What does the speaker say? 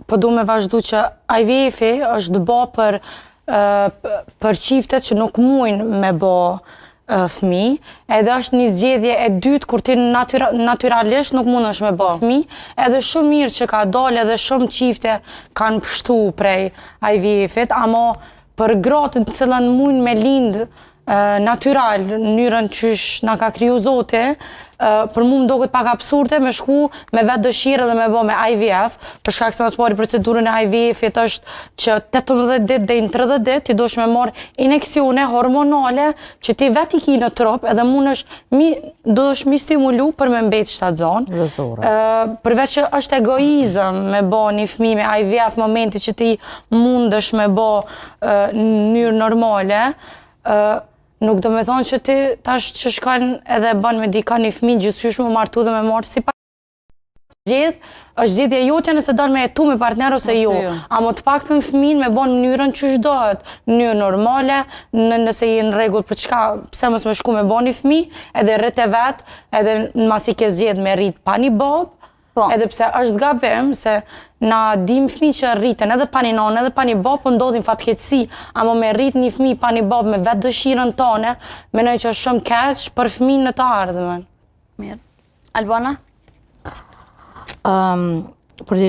Po du me vazhdu që IVF-i është bo për qiftet që nuk mujnë me bo fëmi, edhe është një zgjedhje e dytë kur ti naturalisht nuk mund është me bo fëmi, edhe shumë mirë që ka dole edhe shumë qifte kanë pështu prej IVF-it, amo për gratë të cilën mujnë me lindë natural, njërën qysh nga ka kriju Zoti, për mu më do këtë pak absurde me shku me vetë dëshirë dhe me bo me IVF, për shkak se mas pari procedurën e IVF-it është që 18 dit dhe 30 dit ti dosh me marrë injeksione hormonale që ti vetë i ki në trup edhe dosh mi stimulu për me mbet shtatzon. Përveç që është egoizëm me bo një fëmi me IVF momenti që ti mundesh me bo njërë normale, nuk do me thonë që ti tash që shkan edhe ban me dika një fëmi gjithësysh më martu dhe me marë si është zgjedhja jotja nëse don me jetu me partner ose jo. Amo të paktën fëmin me bon mënyrën që shdohet, mënyrë normale, nëse je në rregull për çka, pse mos me shku me bon një fëmi, edhe rrit e vet, edhe masi ke zgjedh me rrit pa një bob, edhe pse është gabim se na dim fëmi që rriten edhe pa një nonë edhe pa një bob, po ndodhin fatkeqësi, amo me rrit një fëmi pa një bob me vetë dëshirën tone, menoj që është shumë keq për fëmin në të ardhmen. Mirë. Albana? Për